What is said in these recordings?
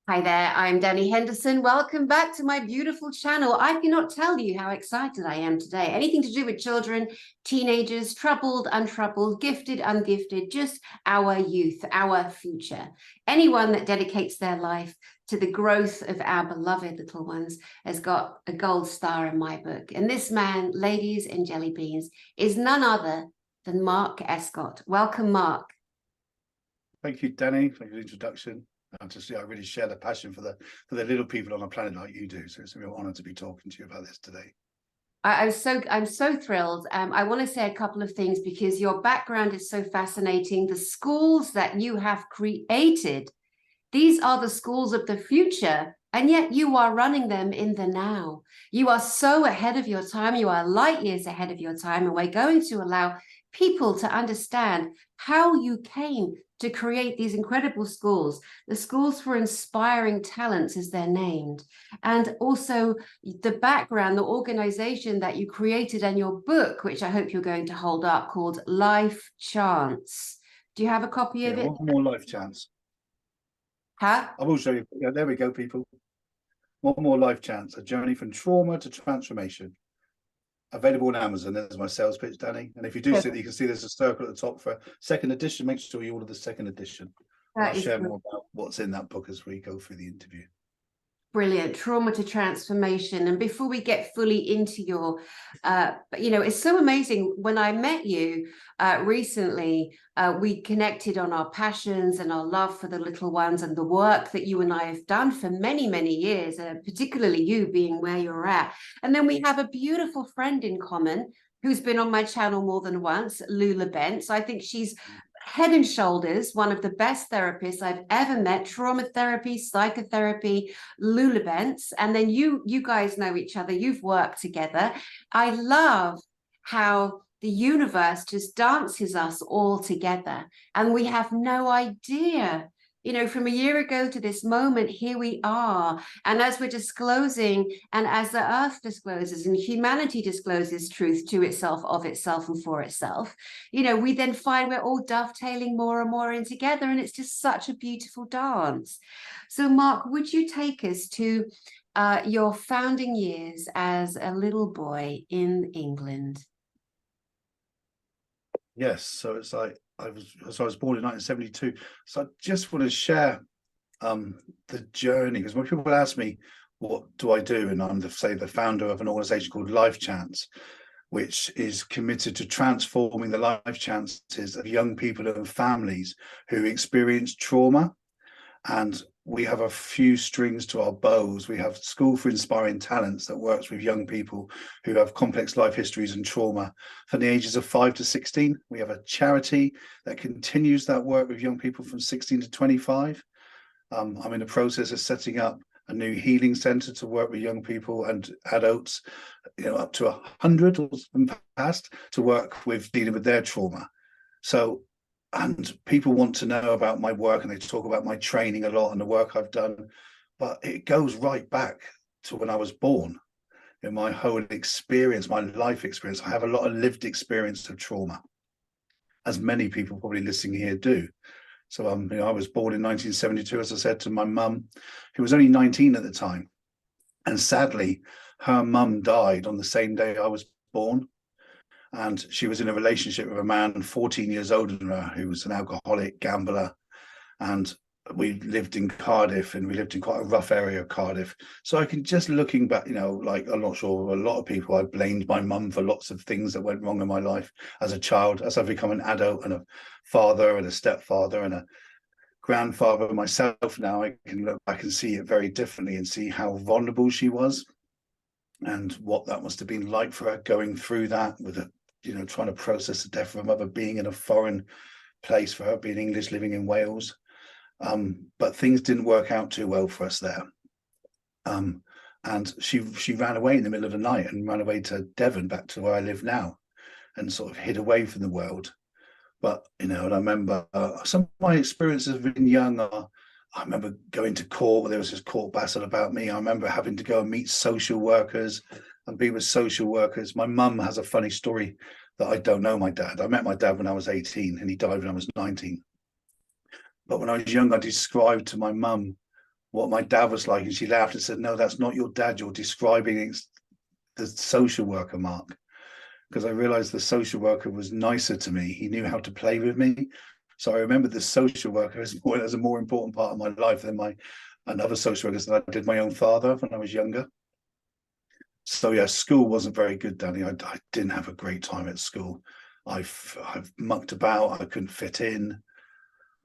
Hi there, I'm Danny Henderson. Welcome back to my beautiful channel. I cannot tell you how excited I am today. Anything to do with children, teenagers, troubled, untroubled, gifted, ungifted, just our youth, our future. Anyone that dedicates their life to the growth of our beloved little ones has got a gold star in my book. And this man, ladies and jelly beans, is none other than Mark Escott. Welcome, Mark. Thank you, Danny, for your introduction. I really share the passion for the little people on a planet like you do. So it's a real honor to be talking to you about this today. I'm so thrilled. I want to say a couple of things because your background is so fascinating. The schools that you have created, these are the schools of the future, and yet you are running them in the now. You are so ahead of your time. You are light years ahead of your time, and we're going to allow people to understand how you came to create these incredible schools, the schools for inspiring talents as they're named, and also the background, the organization that you created, and your book, which I hope you're going to hold up, called Life Chance. Do you have a copy of it? One more life chance. Huh? I will show you. Yeah, there we go, people. One more life chance, a journey from trauma to transformation. Available on Amazon. There's my sales pitch, Danny. And if you do see it, you can see there's a circle at the top for second edition. Make sure you order the second edition. I'll share more about what's in that book as we go through the interview. Brilliant. Trauma to transformation. And before we get fully into your, it's so amazing. When I met you recently, we connected on our passions and our love for the little ones and the work that you and I have done for many, many years, particularly you being where you're at. And then we have a beautiful friend in common who's been on my channel more than once, Lula Bent. So I think she's head and shoulders one of the best therapists I've ever met. Trauma therapy, psychotherapy, Lula Bents. And then you guys know each other. You've worked together. I love how the universe just dances us all together, and we have no idea. From a year ago to this moment, here we are. And as we're disclosing, and as the earth discloses, and humanity discloses truth to itself, of itself, and for itself, we then find we're all dovetailing more and more in together. And it's just such a beautiful dance. So, Mark, would you take us to your founding years as a little boy in England? Yes, so it's like I was born in 1972. So I just want to share the journey, because when people ask me what do I do, and I'm the founder of an organization called Life Chance, which is committed to transforming the life chances of young people and families who experience trauma. And we have a few strings to our bows. We have School for Inspiring Talents that works with young people who have complex life histories and trauma from the ages of 5 to 16. We have a charity that continues that work with young people from 16 to 25. I'm in the process of setting up a new healing center to work with young people and adults, up to 100 in the past, to work with dealing with their trauma. And people want to know about my work, and they talk about my training a lot and the work I've done, but it goes right back to when I was born. In my whole experience, my life experience, I have a lot of lived experience of trauma, as many people probably listening here do. So I was born in 1972, as I said, to my mum, who was only 19 at the time. And sadly, her mum died on the same day I was born. And she was in a relationship with a man 14 years older than her, who was an alcoholic gambler. And we lived in Cardiff, and we lived in quite a rough area of Cardiff. So I can just, looking back, like, I'm not sure, a lot of people, I blamed my mum for lots of things that went wrong in my life as a child. As I've become an adult and a father and a stepfather and a grandfather myself now, I can look back and see it very differently and see how vulnerable she was and what that must have been like for her, going through that with a, trying to process the death of her mother, being in a foreign place, for her being English, living in Wales. But things didn't work out too well for us there. And she ran away in the middle of the night and ran away to Devon, back to where I live now, and sort of hid away from the world. But, and I remember some of my experiences of being young are, I remember going to court, where there was this court battle about me. I remember having to go and meet social workers and be with social workers. My mum has a funny story that I don't know my dad. I met my dad when I was 18 and he died when I was 19. But when I was young, I described to my mum what my dad was like, and she laughed and said, "No, that's not your dad. You're describing the social worker, Mark." Because I realized the social worker was nicer to me. He knew how to play with me. So I remember the social worker as a more important part of my life than another social worker that I did my own father when I was younger. So yeah, school wasn't very good, Danny. I didn't have a great time at school. I've mucked about. I couldn't fit in.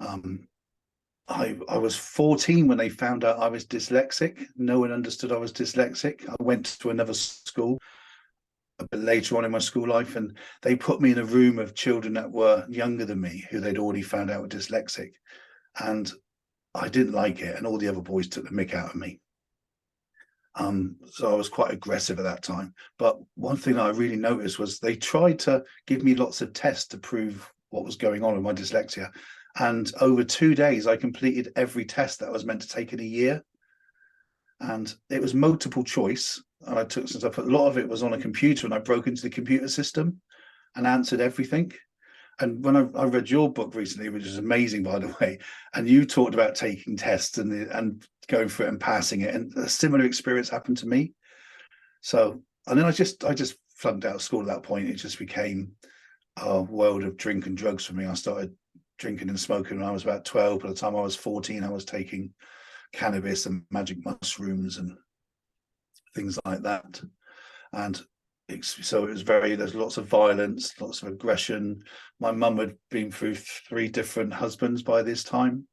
I was 14 when they found out I was dyslexic. No one understood I was dyslexic. I went to another school a bit later on in my school life, and they put me in a room of children that were younger than me, who they'd already found out were dyslexic. And I didn't like it, and all the other boys took the mick out of me. So I was quite aggressive at that time. But one thing I really noticed was they tried to give me lots of tests to prove what was going on with my dyslexia. And over 2 days, I completed every test that I was meant to take in a year. And it was multiple choice. And I took some stuff, a lot of it was on a computer, and I broke into the computer system and answered everything. And when I read your book recently, which is amazing, by the way, and you talked about taking tests and going through it and passing it, and a similar experience happened to me. So, and then I just flunked out of school at that point. It just became a world of drink and drugs for me. I started drinking and smoking when I was about 12. By the time I was 14, I was taking cannabis and magic mushrooms and things like that. And so it was there's lots of violence, lots of aggression. My mum had been through 3 different husbands by this time,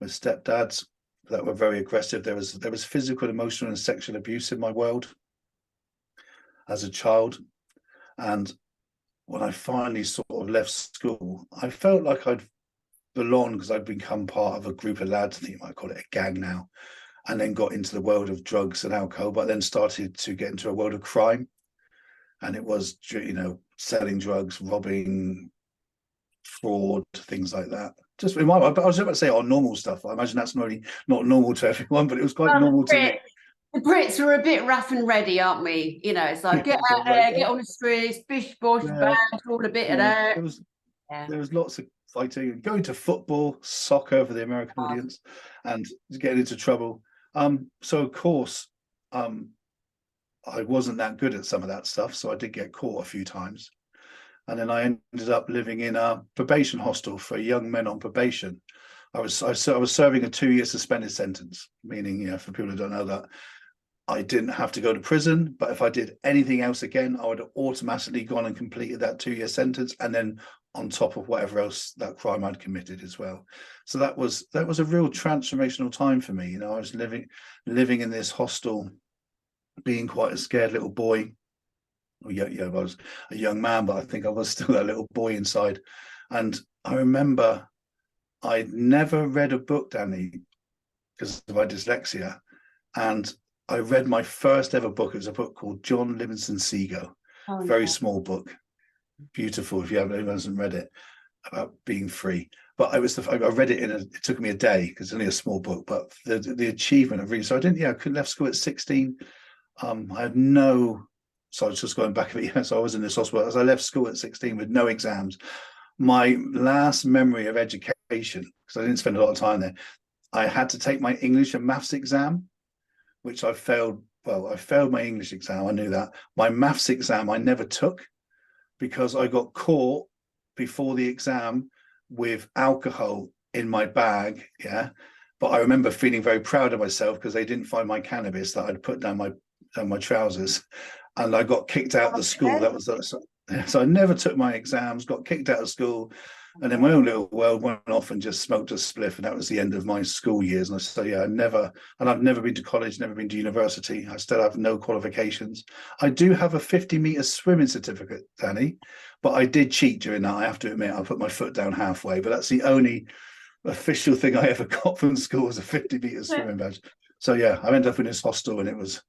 with stepdads that were very aggressive. There was physical, emotional, and sexual abuse in my world as a child. And when I finally sort of left school, I felt like I'd belonged, because I'd become part of a group of lads. I think you might call it a gang now. And then got into the world of drugs and alcohol, but then started to get into a world of crime. And it was, selling drugs, robbing, fraud, things like that. Just in my, I was about to say normal stuff. I imagine that's not normal to everyone, but it was quite normal to me. The Brits are a bit rough and ready, aren't we? It's like, get out there, get on the streets, bish, bosh, bang, all a bit of that. There was lots of fighting, going to football, soccer for the American audience, and getting into trouble. So of course, I wasn't that good at some of that stuff, so I did get caught a few times. And then I ended up living in a probation hostel for young men on probation. I was serving a 2-year suspended sentence, meaning, for people who don't know that, I didn't have to go to prison, but if I did anything else again, I would have automatically gone and completed that 2-year sentence, and then on top of whatever else that crime I'd committed as well. So that was a real transformational time for me. I was living in this hostel, being quite a scared little boy. Yeah, I was a young man, but I think I was still that little boy inside. And I remember I'd never read a book, Danny, because of my dyslexia. And I read my first ever book. It was a book called John Livingston Seagull. Very small book. Beautiful if you hasn't read it, about being free. But I read it it took me a day, because it's only a small book, but the achievement of reading. So I couldn't left school at 16. I had so I was just going back a bit. So I was in this hospital as I left school at 16 with no exams. My last memory of education, because I didn't spend a lot of time there, I had to take my English and maths exam, which I failed. Well, I failed my English exam. I knew that. My maths exam I never took, because I got caught before the exam with alcohol in my bag. Yeah. But I remember feeling very proud of myself, because they didn't find my cannabis that I'd put down my trousers, and I got kicked out of the school. That was so I never took my exams, got kicked out of school, and then my own little world went off and just smoked a spliff, and that was the end of my school years. And I said, I've never been to college, never been to university. I still have no qualifications. I do have a 50-meter swimming certificate, Danny, but I did cheat during that. I have to admit, I put my foot down halfway, but that's the only official thing I ever got from school, was a 50-meter swimming badge. So I ended up in this hostel, and it was,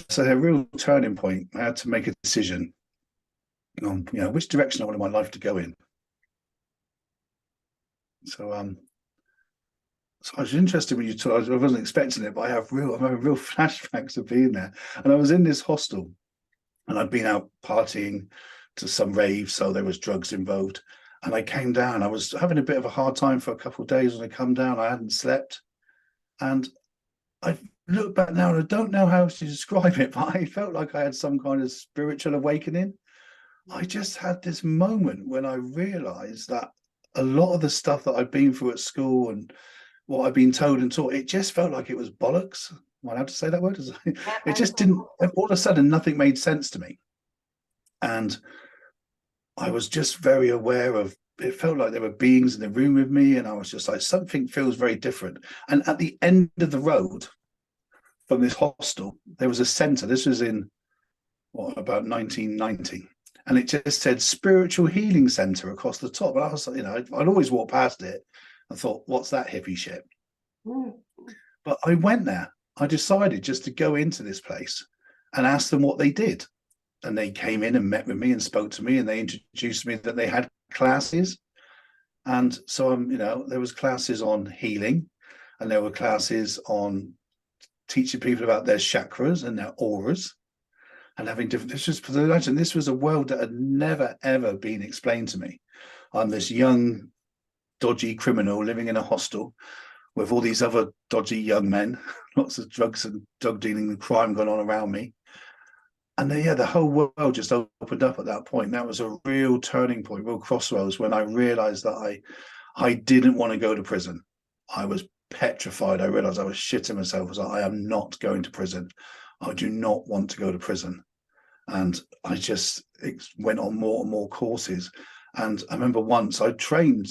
so a real turning point. I had to make a decision on, which direction I wanted my life to go in. So, so I was interested when you told. I wasn't expecting it, but I'm having real flashbacks of being there. And I was in this hostel, and I'd been out partying to some rave, so there was drugs involved. And I came down. I was having a bit of a hard time for a couple of days. When I come down, I hadn't slept. And I look back now and I don't know how to describe it, but I felt like I had some kind of spiritual awakening. I just had this moment when I realized that a lot of the stuff that I've been through at school and what I've been told and taught, it just felt like it was bollocks. Am I allowed to say that word? It just didn't, all of a sudden, nothing made sense to me. And I was just very aware of, it felt like there were beings in the room with me. And I was just like, something feels very different. And at the end of the road from this hostel, there was a center. This was in, about 1990. And it just said Spiritual Healing Center across the top. And I was, I'd always walk past it and thought, what's that hippie shit? But I went there. I decided just to go into this place and ask them what they did. And they came in and met with me and spoke to me, and they introduced me that they had classes. And so there was classes on healing, and there were classes on teaching people about their chakras and their auras, and having different. This was a world that had never ever been explained to me. I'm this young, dodgy criminal living in a hostel with all these other dodgy young men, lots of drugs and drug dealing and crime going on around me. And then, the whole world just opened up at that point. That was a real turning point, real crossroads, when I realized that I didn't want to go to prison. I was petrified. I realized I was shitting myself. I was like, I am not going to prison. I do not want to go to prison. And I just went on more and more courses. And I remember once I trained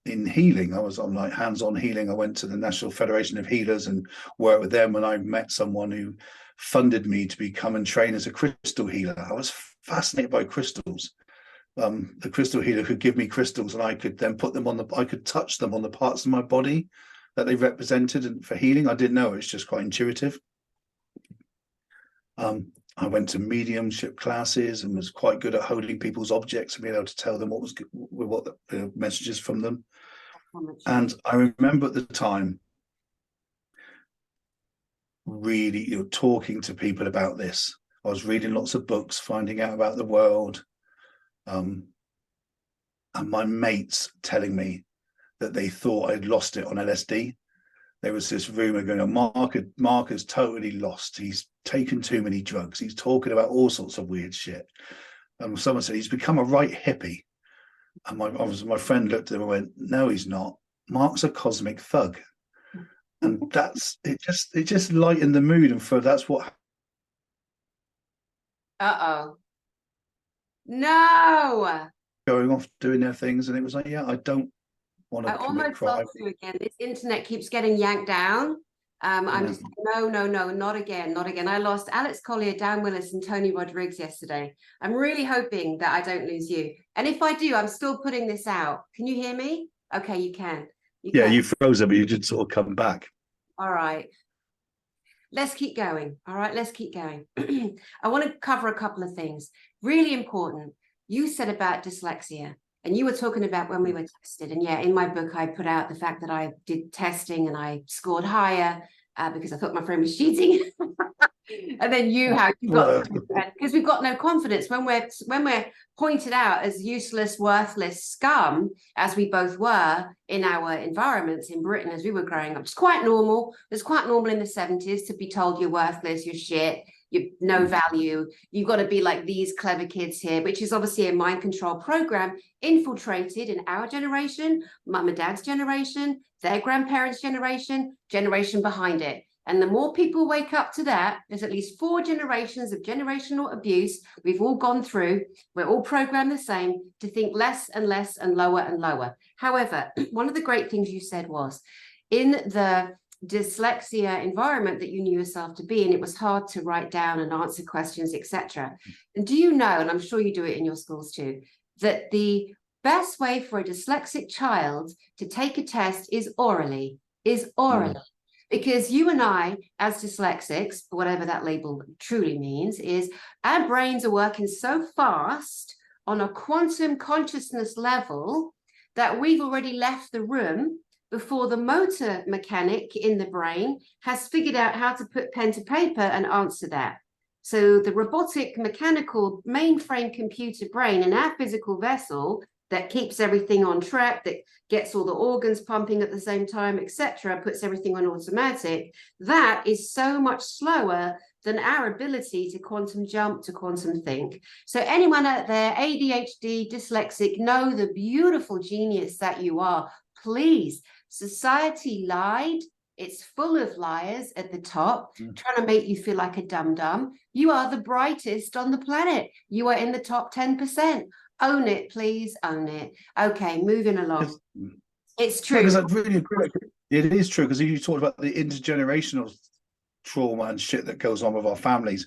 in healing. I was on like hands-on healing. I went to the National Federation of Healers and worked with them, and I met someone who funded me to become and train as a crystal healer. I was fascinated by crystals. The crystal healer could give me crystals, and I could then put them on I could touch them on the parts of my body that they represented, and for healing. I didn't know, it's just quite intuitive. I went to mediumship classes and was quite good at holding people's objects and being able to tell them what the messages from them. And I remember at the time really talking to people about this. I was reading lots of books, finding out about the world, and my mates telling me that they thought I'd lost it on LSD. There was this rumor going on, Mark is totally lost. He's taken too many drugs. He's talking about all sorts of weird shit. And someone said, he's become a right hippie. And my friend looked at him and went, no, he's not. Mark's a cosmic thug. And that's, it just lightened the mood. And that's what. Uh-oh. No. Going off doing their things. And it was like, I don't want to commit crime. Lost you again. This internet keeps getting yanked down. I'm just no, not again. I lost Alex Collier, Dan Willis, and Tony Rodriguez yesterday. I'm really hoping that I don't lose you. And if I do, I'm still putting this out. Can you hear me? Okay, you can. You froze it, but you did sort of come back. All right. Let's keep going. All right, let's keep going. I want to cover a couple of things. Really important. You said about dyslexia. And you were talking about when we were tested. And in my book, I put out the fact that I did testing and I scored higher because I thought my friend was cheating. And then how you got, because we've got no confidence when we're pointed out as useless, worthless scum, as we both were in our environments in Britain as we were growing up. It's quite normal. It's quite normal in the 70s to be told you're worthless, you're shit, you've no value. You've got to be like these clever kids here, which is obviously a mind control program infiltrated in our generation, mum and dad's generation, their grandparents' generation behind it. And the more people wake up to that, there's at least 4 generations of generational abuse we've all gone through. We're all programmed the same to think less and less and lower and lower. However, one of the great things you said was in the dyslexia environment that you knew yourself to be, and it was hard to write down and answer questions, etc. And do you know, and I'm sure you do it in your schools too, that the best way for a dyslexic child to take a test is orally. Because you and I, as dyslexics, whatever that label truly means, is our brains are working so fast on a quantum consciousness level that we've already left the room before the motor mechanic in the brain has figured out how to put pen to paper and answer that. So the robotic, mechanical, mainframe computer brain in our physical vessel, that keeps everything on track, that gets all the organs pumping at the same time, etc., puts everything on automatic, that is so much slower than our ability to quantum jump, to quantum think. So anyone out there, ADHD, dyslexic, know the beautiful genius that you are. Please, society lied. It's full of liars at the top, trying to make you feel like a dum-dum. You are the brightest on the planet. You are in the top 10%. Own it, please, own it. Okay, moving along. It's true. Because I really agree. It is true, because you talked about the intergenerational trauma and shit that goes on with our families.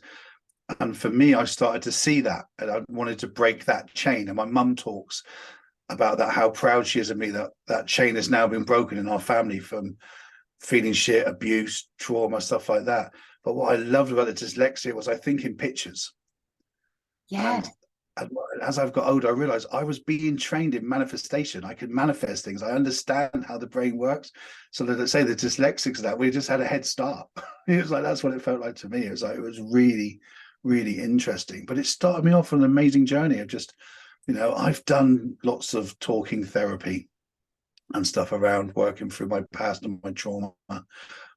And for me, I started to see that, and I wanted to break that chain. And my mum talks about that, how proud she is of me, that that chain has now been broken in our family from feeling shit, abuse, trauma, stuff like that. But what I loved about the dyslexia was I think in pictures. Yeah. And as I've got older, I realized I was being trained in manifestation. I could manifest things. I understand how the brain works. So that, let's say the dyslexics, that we just had a head start. It was like, that's what it felt like to me. It was like, it was really, really interesting. But it started me off on an amazing journey of just, you know, I've done lots of talking therapy and stuff around working through my past and my trauma.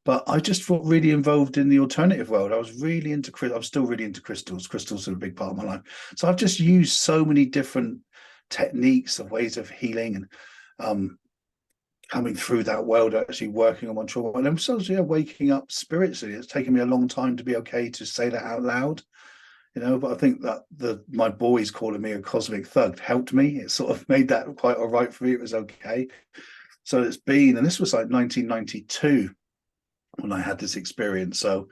But I just felt really involved in the alternative world. I was really into, I'm still really into crystals. Crystals are a big part of my life. So I've just used so many different techniques of ways of healing and coming through that world, actually working on my trauma. And I'm sort of waking up spiritually. It's taken me a long time to be okay to say that out loud, you know, but I think that my boys calling me a cosmic thug helped me. It sort of made that quite all right for me. It was okay. So it's been, and this was like 1992 when I had this experience. So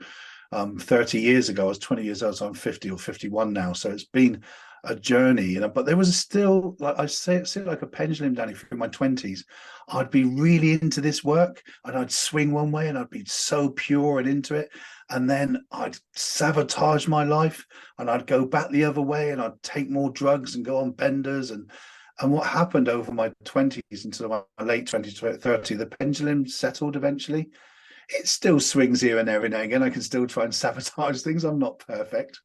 30 years ago, I was 20 years old, so I'm 50 or 51 now. So it's been a journey, you know, but there was still, like I say, it's like a pendulum, Danny, through my 20s. I'd be really into this work and I'd swing one way and I'd be so pure and into it. And then I'd sabotage my life and I'd go back the other way and I'd take more drugs and go on benders. And what happened over my 20s into my late 20s, 30, the pendulum settled eventually. It still swings here and there every now and again. I can still try and sabotage things. I'm not perfect.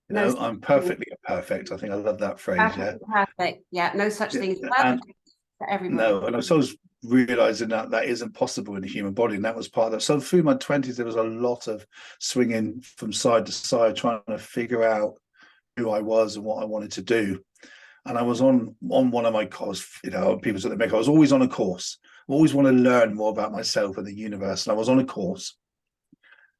You know, I'm perfectly imperfect. I think I love that phrase. Perfect. Yeah, no such thing as perfect for everybody. No, and I was realizing that that isn't possible in the human body, and that was part of it. So through my 20s, there was a lot of swinging from side to side, trying to figure out who I was and what I wanted to do. And I was on one of my courses, you know, people said I was always on a course. I always want to learn more about myself and the universe. And I was on a course,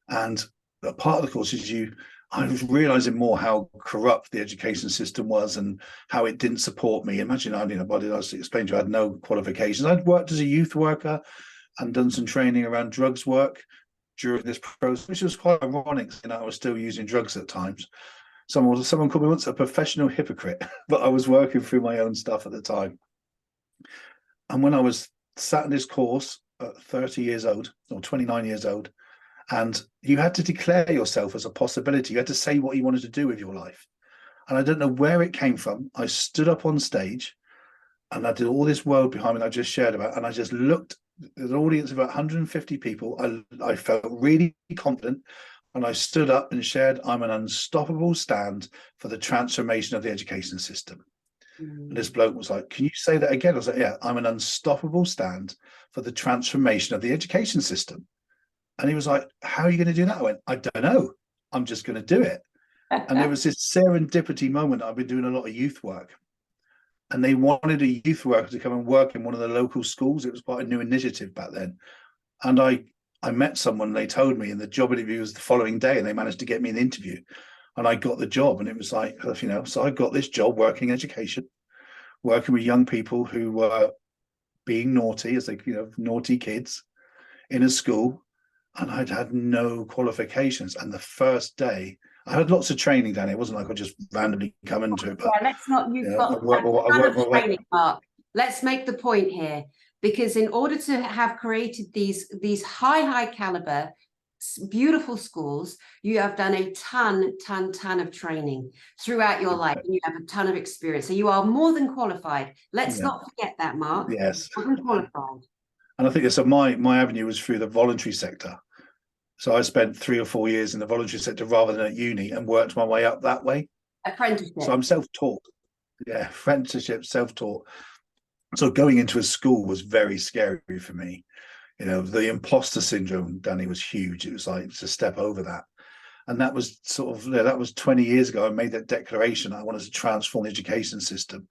and a part of the course is I was realizing more how corrupt the education system was and how it didn't support me. Imagine, I explained to you, I had no qualifications. I'd worked as a youth worker and done some training around drugs work during this process, which was quite ironic. You know, I was still using drugs at times. Someone called me once a professional hypocrite, but I was working through my own stuff at the time. And when I was sat in this course at 30 years old or 29 years old, and you had to declare yourself as a possibility. You had to say what you wanted to do with your life. And I don't know where it came from. I stood up on stage and I did all this world behind me that I just shared about. And I just looked at an audience of about 150 people. I felt really confident. And I stood up and shared, I'm an unstoppable stand for the transformation of the education system. And this bloke was like, can you say that again? I was like, yeah, I'm an unstoppable stand for the transformation of the education system. And he was like, how are you going to do that? I went, I don't know. I'm just going to do it. And there was this serendipity moment. I've been doing a lot of youth work. And they wanted a youth worker to come and work in one of the local schools. It was quite a new initiative back then. And I met someone, they told me, and the job interview was the following day, and they managed to get me an interview. And I got the job. And it was like, you know, so I got this job working education, working with young people who were being naughty, as they, you know, naughty kids in a school. And I'd had no qualifications. And the first day, I had lots of training, Danny. It wasn't like I just randomly come into it. But yeah, let's not. You've got training, Mark. Let's make the point here, because in order to have created these high caliber, beautiful schools, you have done a ton of training throughout your life, and you have a ton of experience. So you are more than qualified. Let's not forget that, Mark. Yes, more than qualified. And I think so. My avenue was through the voluntary sector. So I spent 3 or 4 years in the voluntary sector rather than at uni, and worked my way up that way. Apprenticeship. So I'm self-taught. Yeah, apprenticeship, self-taught. So going into a school was very scary for me. You know, the imposter syndrome, Danny, was huge. It was like to step over that. And that was sort of, that was 20 years ago. I made that declaration. I wanted to transform the education system.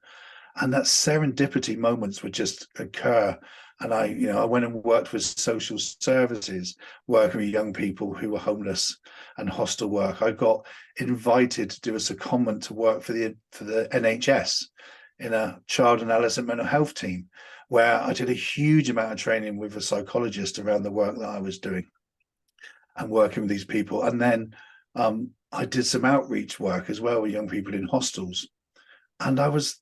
And that serendipity moments would just occur. And I went and worked with social services, working with young people who were homeless and hostel work. I got invited to do a secondment to work for the NHS in a child and adolescent mental health team, where I did a huge amount of training with a psychologist around the work that I was doing and working with these people. And then I did some outreach work as well with young people in hostels. And I was,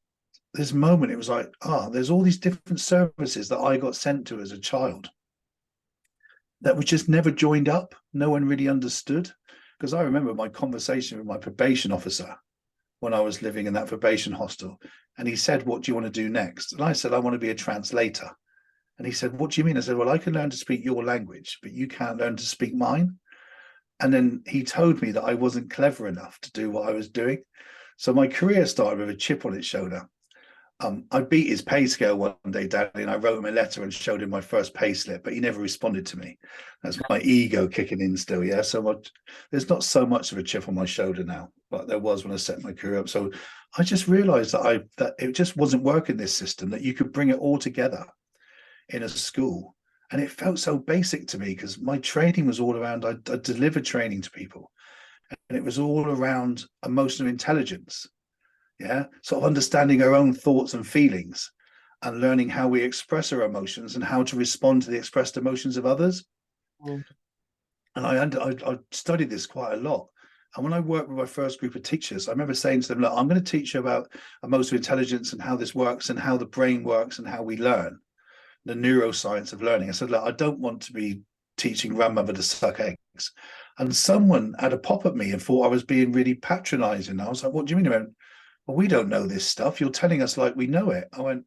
this moment, it was like, there's all these different services that I got sent to as a child that was just never joined up. No one really understood. Because I remember my conversation with my probation officer when I was living in that probation hostel. And he said, what do you want to do next? And I said, I want to be a translator. And he said, what do you mean? I said, well, I can learn to speak your language, but you can't learn to speak mine. And then he told me that I wasn't clever enough to do what I was doing. So my career started with a chip on its shoulder. I beat his pay scale one day, Daddy, and I wrote him a letter and showed him my first pay slip, but he never responded to me. That's my ego kicking in still, yeah? So there's not so much of a chip on my shoulder now, but there was when I set my career up. So I just realized that it just wasn't working, this system, that you could bring it all together in a school. And it felt so basic to me because my training was all around, I delivered training to people, and it was all around emotional intelligence. Yeah, sort of understanding our own thoughts and feelings and learning how we express our emotions and how to respond to the expressed emotions of others. And I studied this quite a lot. And when I worked with my first group of teachers, I remember saying to them, look, I'm going to teach you about emotional intelligence and how this works and how the brain works and how we learn, the neuroscience of learning. I said, look, I don't want to be teaching grandmother to suck eggs. And someone had a pop at me and thought I was being really patronizing. I was like, what do you mean? I went, well, we don't know this stuff. You're telling us like we know it. I went,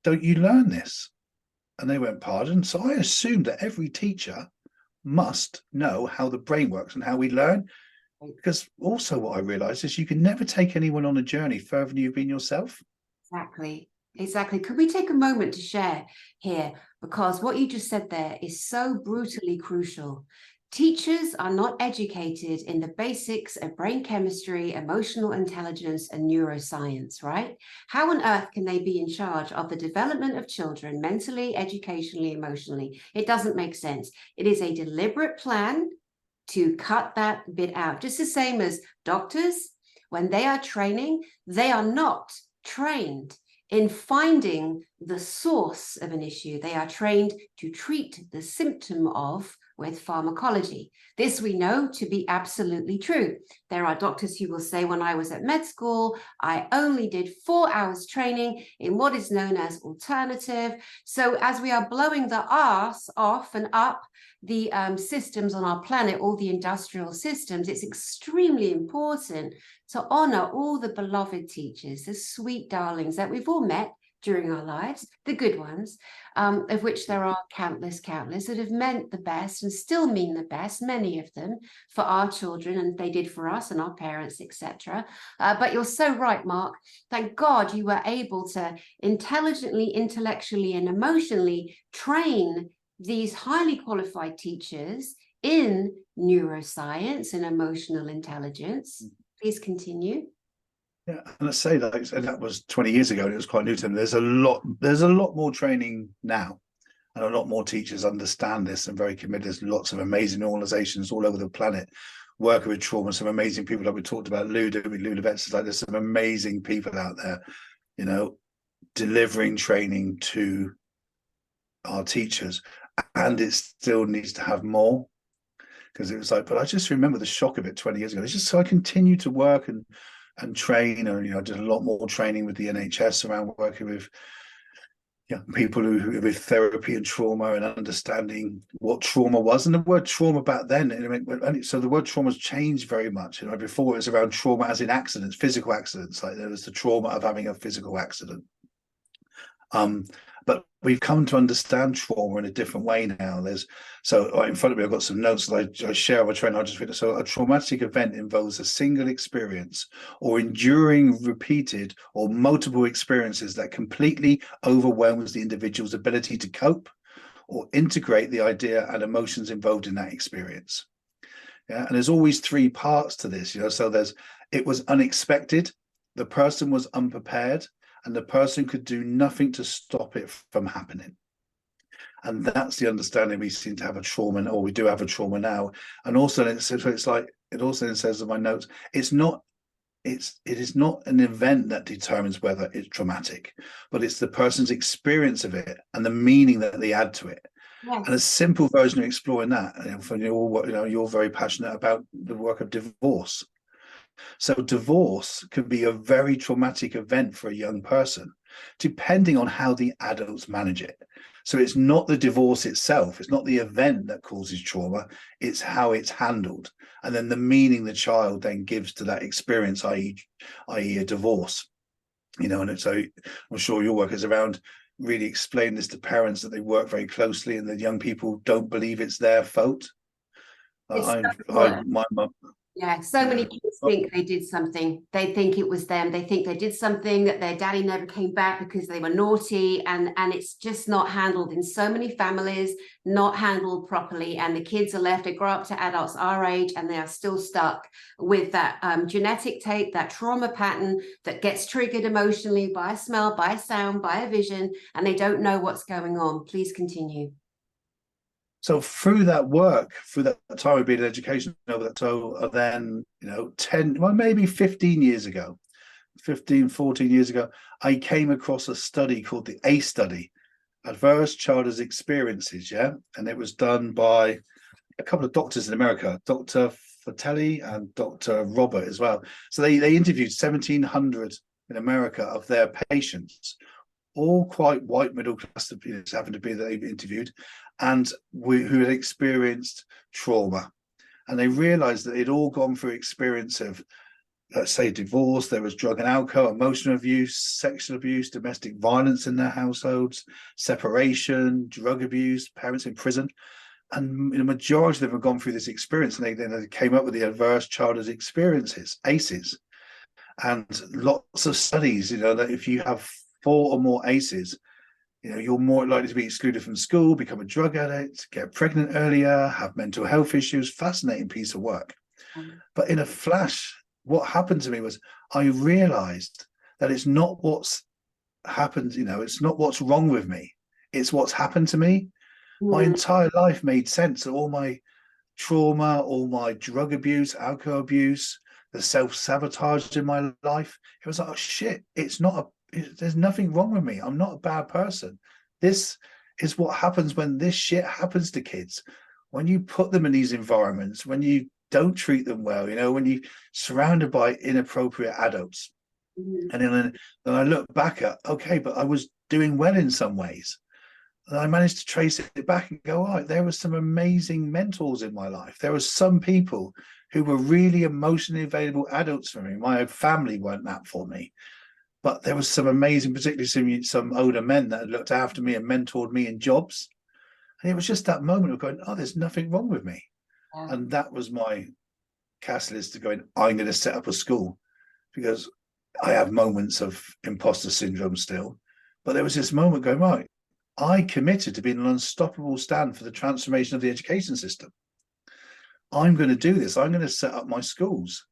don't you learn this? And they went, pardon? So I assumed that every teacher must know how the brain works and how we learn. Because also what I realized is you can never take anyone on a journey further than you've been yourself. Exactly. Could we take a moment to share here? Because what you just said there is so brutally crucial. Teachers are not educated in the basics of brain chemistry, emotional intelligence, and neuroscience, right? How on earth can they be in charge of the development of children mentally, educationally, emotionally? It doesn't make sense. It is a deliberate plan to cut that bit out. Just the same as doctors, when they are training, they are not trained in finding the source of an issue. They are trained to treat the symptom of with pharmacology. This we know to be absolutely true. There are doctors who will say, when I was at med school, I only did 4 hours training in what is known as alternative. So as we are blowing the arse off and up the systems on our planet, all the industrial systems, it's extremely important to honor all the beloved teachers, the sweet darlings that we've all met during our lives, the good ones, of which there are countless that have meant the best and still mean the best, many of them, for our children, and they did for us and our parents, etc. But you're so right, Mark. Thank God you were able to intelligently, intellectually, and emotionally train these highly qualified teachers in neuroscience and emotional intelligence. Please continue. Yeah, and I say that was 20 years ago, and it was quite new to them. There's a lot more training now, and a lot more teachers understand this and very committed. There's lots of amazing organizations all over the planet working with trauma. Some amazing people like we talked about, Lulu Vets. Like, there's some amazing people out there, you know, delivering training to our teachers, and it still needs to have more. Because it was like, but I just remember the shock of it 20 years ago. It's just, so I continued to work and train, and I did a lot more training with the NHS around working with people who with therapy and trauma and understanding what trauma was. And the word trauma back then, so the word trauma's changed very much. Before it was around trauma as in accidents, physical accidents. Like there was the trauma of having a physical accident. And But we've come to understand trauma in a different way now. So right in front of me, I've got some notes that I share with a trainer. I just read. So a traumatic event involves a single experience or enduring repeated or multiple experiences that completely overwhelms the individual's ability to cope or integrate the idea and emotions involved in that experience. Yeah, and there's always three parts to this, So it was unexpected, the person was unprepared, and the person could do nothing to stop it from happening. And that's the understanding we seem to have a trauma, or we do have a trauma now. And also, it's like it also says in my notes, it is not an event that determines whether it's traumatic, but it's the person's experience of it and the meaning that they add to it. Yes. And a simple version of exploring that, you're very passionate about the work of divorce. So divorce can be a very traumatic event for a young person, depending on how the adults manage it. So it's not the divorce itself, it's not the event that causes trauma, it's how it's handled. And then the meaning the child then gives to that experience, i.e. a divorce. And so I'm sure your work is around really explain this to parents, that they work very closely and the young people don't believe it's their fault. My mum. Yeah, so many kids think they did something. They think it was them. They think they did something, that their daddy never came back because they were naughty, and it's just not handled in so many families, not handled properly, and the kids are left. They grow up to adults our age and they are still stuck with that genetic tape, that trauma pattern that gets triggered emotionally by a smell, by a sound, by a vision, and they don't know what's going on. Please continue. So through that work, through that time of being in education over that, then 10, well, maybe 15 years ago, 14 years ago, I came across a study called the ACE study, Adverse Childhood Experiences, yeah? And it was done by a couple of doctors in America, Dr. Fratelli and Dr. Robert as well. So they interviewed 1,700 in America of their patients, all quite white middle class, happened to be that they've interviewed, and who had experienced trauma. And they realized that they'd all gone through experience of, let's say, divorce, there was drug and alcohol, emotional abuse, sexual abuse, domestic violence in their households, separation, drug abuse, parents in prison. And the majority of them have gone through this experience, and they came up with the adverse childhood experiences, ACEs. And lots of studies, that if you have 4 or more ACEs, you're more likely to be excluded from school, become a drug addict, get pregnant earlier, have mental health issues. Fascinating piece of work. But in a flash, what happened to me was I realized that it's not what's happened, it's not what's wrong with me. It's what's happened to me. My entire life made sense of all my trauma, all my drug abuse, alcohol abuse, the self-sabotage in my life. It was like, oh shit, there's nothing wrong with me. I'm not a bad person. This is what happens when this shit happens to kids. When you put them in these environments, when you don't treat them well, when you're surrounded by inappropriate adults. And then I look back at, okay, but I was doing well in some ways. And I managed to trace it back and go, all right, there were some amazing mentors in my life. There were some people who were really emotionally available adults for me. My family weren't that for me. But there was some amazing, particularly some older men that had looked after me and mentored me in jobs. And it was just that moment of going, oh, there's nothing wrong with me. Yeah. And that was my catalyst to going, I'm going to set up a school, because I have moments of imposter syndrome still. But there was this moment going, right, I committed to being an unstoppable stand for the transformation of the education system. I'm going to do this. I'm going to set up my schools.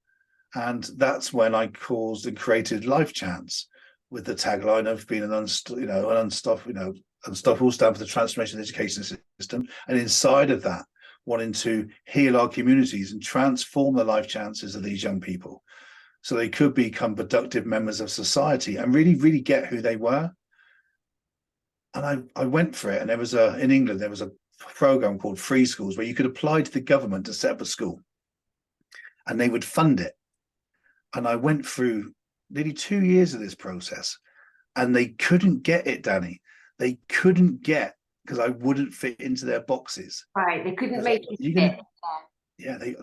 And that's when I caused and created Life Chance, with the tagline of being an unstoppable stand for the transformation of the education system. And inside of that, wanting to heal our communities and transform the life chances of these young people, so they could become productive members of society and really, really get who they were. And I went for it. And in England, there was a program called Free Schools, where you could apply to the government to set up a school and they would fund it. And I went through nearly 2 years of this process, and they couldn't get it, Danny. They couldn't get, because I wouldn't fit into their boxes. Right, they couldn't make you fit. Yeah, they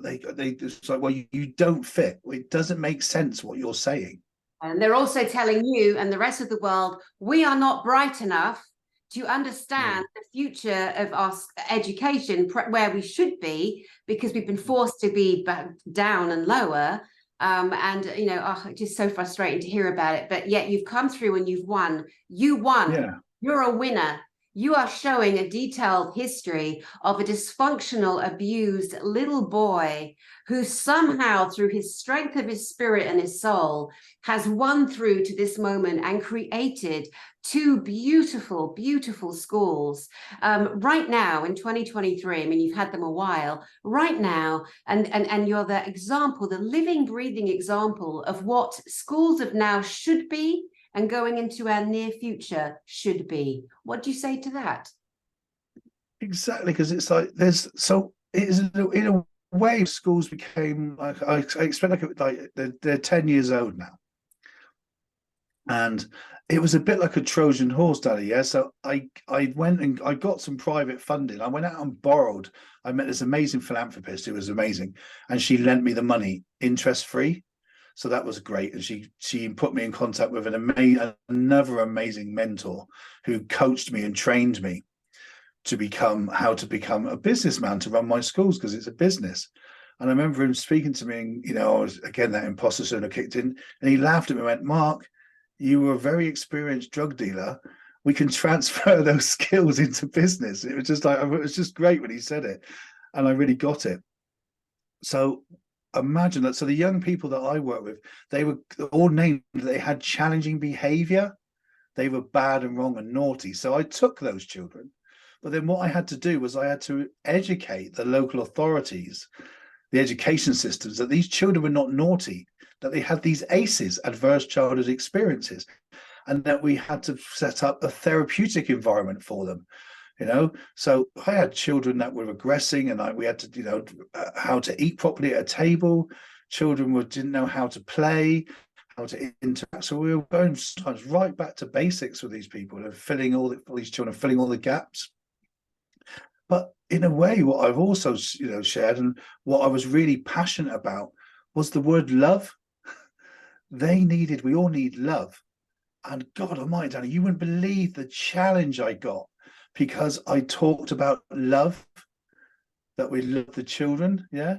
it's like, well, you don't fit. It doesn't make sense what you're saying. And they're also telling you and the rest of the world, we are not bright enough to understand the future of our education, where we should be, because we've been forced to be down and lower. And you know, just so frustrating to hear about it. But yet you've come through and you've won. You won. Yeah. You're a winner. You are showing a detailed history of a dysfunctional, abused little boy who somehow, through his strength of his spirit and his soul, has won through to this moment and created two beautiful, beautiful schools. Right now in 2023, I mean, you've had them a while, right now, and you're the example, the living, breathing example of what schools of now should be, and going into our near future should be. What do you say to that? Exactly, because it's like there's so it is in a way schools became like I expect like they're 10 years old now, and it was a bit like a Trojan horse, Daddy. Yeah, so I went and I got some private funding. I went out and borrowed. I met this amazing philanthropist who was amazing, and she lent me the money interest free. So that was great, and she put me in contact with another amazing mentor who coached me and trained me to become a businessman, to run my schools, because it's a business. And I remember him speaking to me, and you know, I was again, that imposter syndrome kicked in, and he laughed at me and went, "Mark, you were a very experienced drug dealer. We can transfer those skills into business." It was just like, it was just great when he said it, and I really got it. So imagine that. So the young people that I work with, they were all named, they had challenging behavior. They were bad and wrong and naughty. So I took those children, but then what I had to do was I had to educate the local authorities, the education systems, that these children were not naughty, that they had these ACEs, adverse childhood experiences, and that we had to set up a therapeutic environment for them. You know, so I had children that were regressing, and we had to, you know, how to eat properly at a table. Children didn't know how to play, how to interact. So we were going sometimes right back to basics with these people, and filling all these children, filling all the gaps. But in a way, what I've also, you know, shared, and what I was really passionate about, was the word love. We all need love. And God Almighty, Danny, you wouldn't believe the challenge I got, because I talked about love, that we love the children, yeah,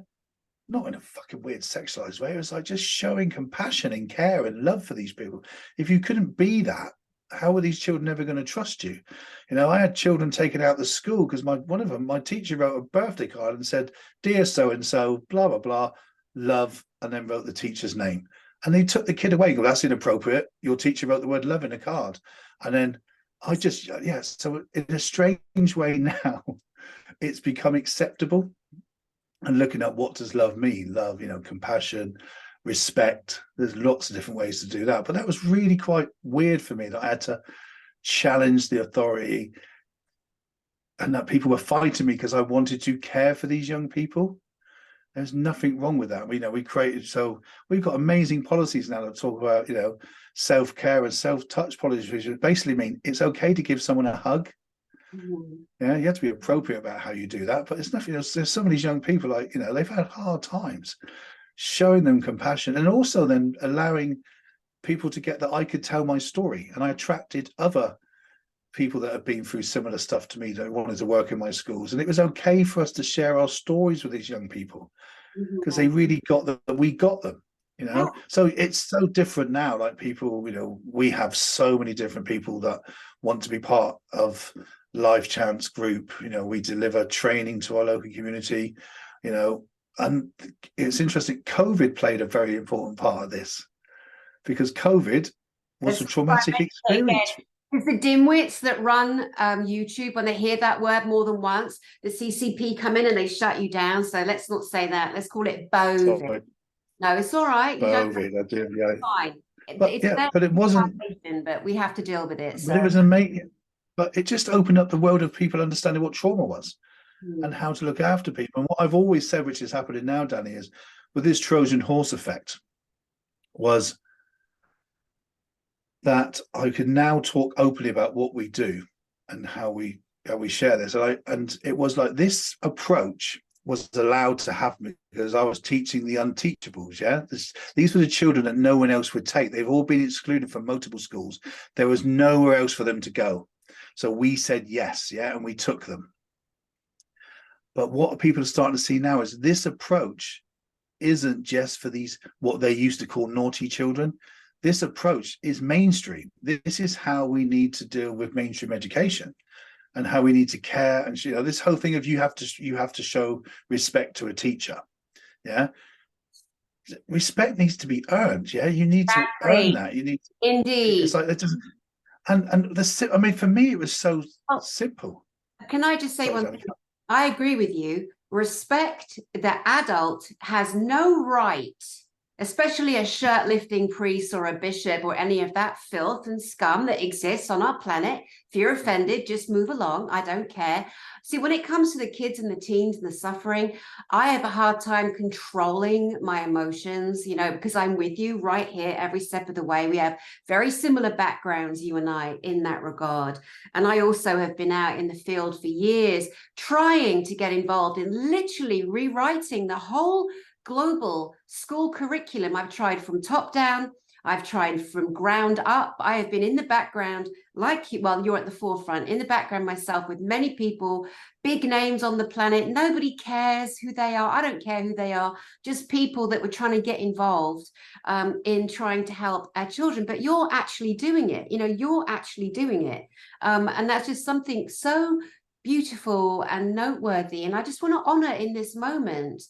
not in a fucking weird sexualized way. It was like just showing compassion and care and love for these people. If you couldn't be that, how were these children ever going to trust you? You know, I had children taken out of the school because one of them, my teacher wrote a birthday card and said, "Dear so and so, blah blah blah, love," and then wrote the teacher's name. And they took the kid away. Go, "That's inappropriate. Your teacher wrote the word love in a card." And then I just, yes. So in a strange way now, it's become acceptable. And looking at what does love mean? Love, you know, compassion, respect. There's lots of different ways to do that. But that was really quite weird for me, that I had to challenge the authority, and that people were fighting me because I wanted to care for these young people. There's nothing wrong with that. We've got amazing policies now that talk about, you know, self-care and self-touch policies, which basically mean it's okay to give someone a hug. Mm-hmm. Yeah, you have to be appropriate about how you do that. But it's nothing else. There's some of these young people, like, you know, they've had hard times. Showing them compassion, and also then allowing people to get that I could tell my story. And I attracted other people that have been through similar stuff to me that wanted to work in my schools. And it was okay for us to share our stories with these young people, because they really got them, we got them, you know. So it's so different now. Like people, you know, we have so many different people that want to be part of Life Chance group. You know, we deliver training to our local community, you know. And it's interesting, COVID played a very important part of this, because COVID was a traumatic experience. It's the dimwits that run YouTube, when they hear that word more than once, the CCP come in and they shut you down. So let's not say that. Let's call it both. Right. No, it's all right. COVID, I did, yeah. Fine. But it wasn't. But we have to deal with it. But it was amazing. But it just opened up the world of people understanding what trauma was. And how to look after people. And what I've always said, which is happening now, Danny, is with this Trojan horse effect, was that I could now talk openly about what we do and how we share this. And it was like this approach was allowed to happen because I was teaching the unteachables. Yeah, these were the children that no one else would take. They've all been excluded from multiple schools. There was nowhere else for them to go. So we said yes, yeah, and we took them. But what people are starting to see now is this approach isn't just for these, what they used to call naughty children. This approach is mainstream. This is how we need to deal with mainstream education, and how we need to care. And this whole thing of you have to show respect to a teacher. Yeah. Respect needs to be earned. Yeah. You need to earn that. You need to, Indeed. it's like that doesn't, I mean, for me, it was so simple. Can I just say one thing? I agree with you. Respect the adult has no right, especially a shirt-lifting priest or a bishop or any of that filth and scum that exists on our planet. If you're offended, just move along. I don't care. See, when it comes to the kids and the teens and the suffering, I have a hard time controlling my emotions, because I'm with you right here every step of the way. We have very similar backgrounds, you and I, in that regard. And I also have been out in the field for years trying to get involved in literally rewriting the whole global school curriculum. I've tried from top down. I've tried from ground up. I have been in the background, you're at the forefront, in the background myself with many people, big names on the planet. Nobody cares who they are. I don't care who they are. Just people that were trying to get involved in trying to help our children. But you're actually doing it. You're actually doing it. And that's just something so beautiful and noteworthy. And I just want to honor in this moment